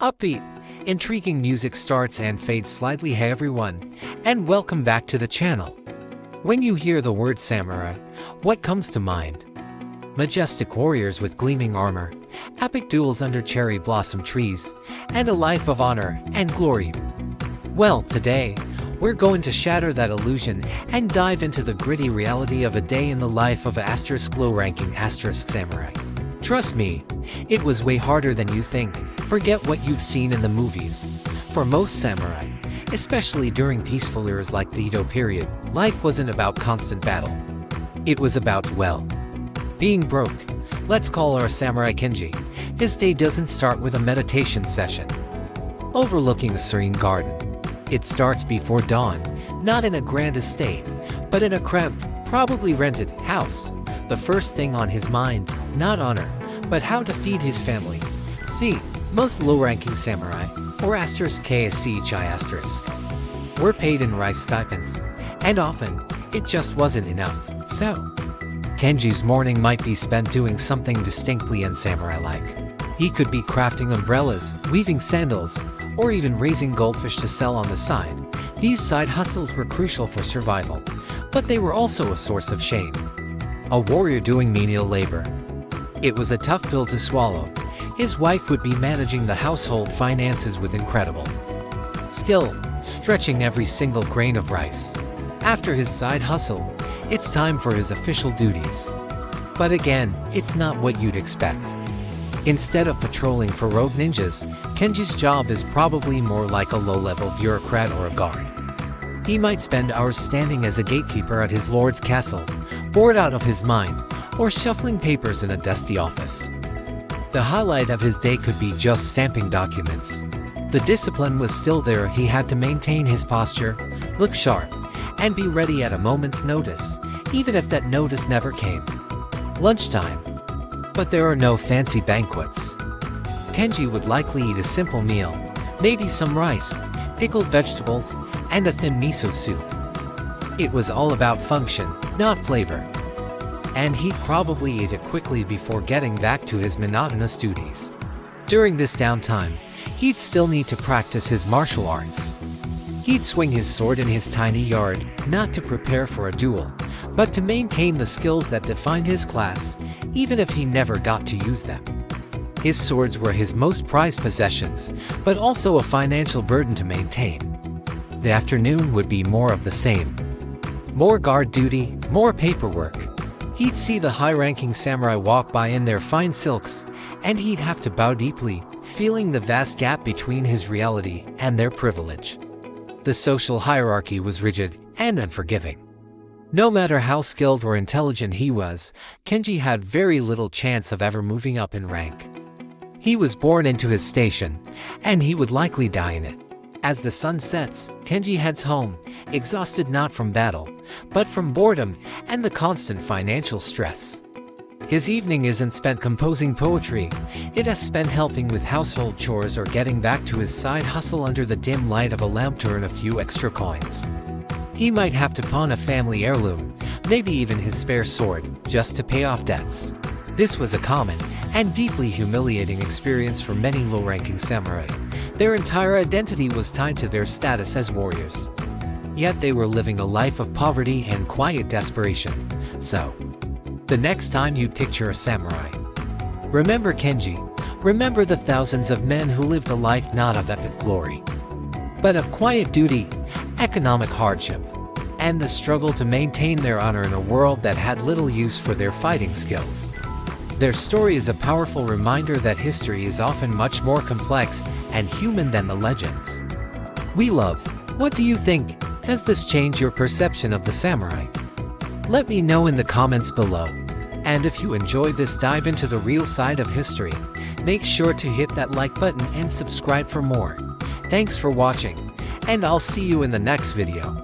Upbeat, intriguing music starts and fades slightly. Hey everyone, and welcome back to the channel. When you hear the word samurai, what comes to mind? Majestic warriors with gleaming armor, epic duels under cherry blossom trees, and a life of honor and glory. Well, today, we're going to shatter that illusion and dive into the gritty reality of a day in the life of a low-ranking samurai. Trust me, it was way harder than you think. Forget what you've seen in the movies. For most samurai, especially during peaceful eras like the Edo period, life wasn't about constant battle. It was about, well, being broke. Let's call our samurai Kenji. His day doesn't start with a meditation session overlooking a serene garden. It starts before dawn, not in a grand estate, but in a cramped, probably rented house. The first thing on his mind, not honor, but how to feed his family. See, most low-ranking samurai, or *KSCHI*, were paid in rice stipends, and often, it just wasn't enough. So, Kenji's morning might be spent doing something distinctly unsamurai-like. He could be crafting umbrellas, weaving sandals, or even raising goldfish to sell on the side. These side hustles were crucial for survival, but they were also a source of shame. A warrior doing menial labor. It was a tough pill to swallow. His wife would be managing the household finances with incredible skill, stretching every single grain of rice. After his side hustle, it's time for his official duties. But again, it's not what you'd expect. Instead of patrolling for rogue ninjas, Kenji's job is probably more like a low-level bureaucrat or a guard. He might spend hours standing as a gatekeeper at his lord's castle, bored out of his mind, or shuffling papers in a dusty office. The highlight of his day could be just stamping documents. The discipline was still there. He had to maintain his posture, look sharp, and be ready at a moment's notice, even if that notice never came. Lunchtime. But there are no fancy banquets. Kenji would likely eat a simple meal, maybe some rice, pickled vegetables, and a thin miso soup. It was all about function, not flavor. And he'd probably eat it quickly before getting back to his monotonous duties. During this downtime, he'd still need to practice his martial arts. He'd swing his sword in his tiny yard, not to prepare for a duel, but to maintain the skills that defined his class, even if he never got to use them. His swords were his most prized possessions, but also a financial burden to maintain. The afternoon would be more of the same. More guard duty, more paperwork. He'd see the high-ranking samurai walk by in their fine silks, and he'd have to bow deeply, feeling the vast gap between his reality and their privilege. The social hierarchy was rigid and unforgiving. No matter how skilled or intelligent he was, Kenji had very little chance of ever moving up in rank. He was born into his station, and he would likely die in it. As the sun sets, Kenji heads home, exhausted not from battle, but from boredom and the constant financial stress. His evening isn't spent composing poetry, it is spent helping with household chores or getting back to his side hustle under the dim light of a lamp to earn a few extra coins. He might have to pawn a family heirloom, maybe even his spare sword, just to pay off debts. This was a common and deeply humiliating experience for many low-ranking samurai. Their entire identity was tied to their status as warriors. Yet they were living a life of poverty and quiet desperation. So, the next time you picture a samurai, remember Kenji. Remember the thousands of men who lived a life not of epic glory, but of quiet duty, economic hardship, and the struggle to maintain their honor in a world that had little use for their fighting skills. Their story is a powerful reminder that history is often much more complex and human than the legends we love. What do you think? Does this change your perception of the samurai? Let me know in the comments below. And if you enjoyed this dive into the real side of history, make sure to hit that like button and subscribe for more. Thanks for watching, and I'll see you in the next video.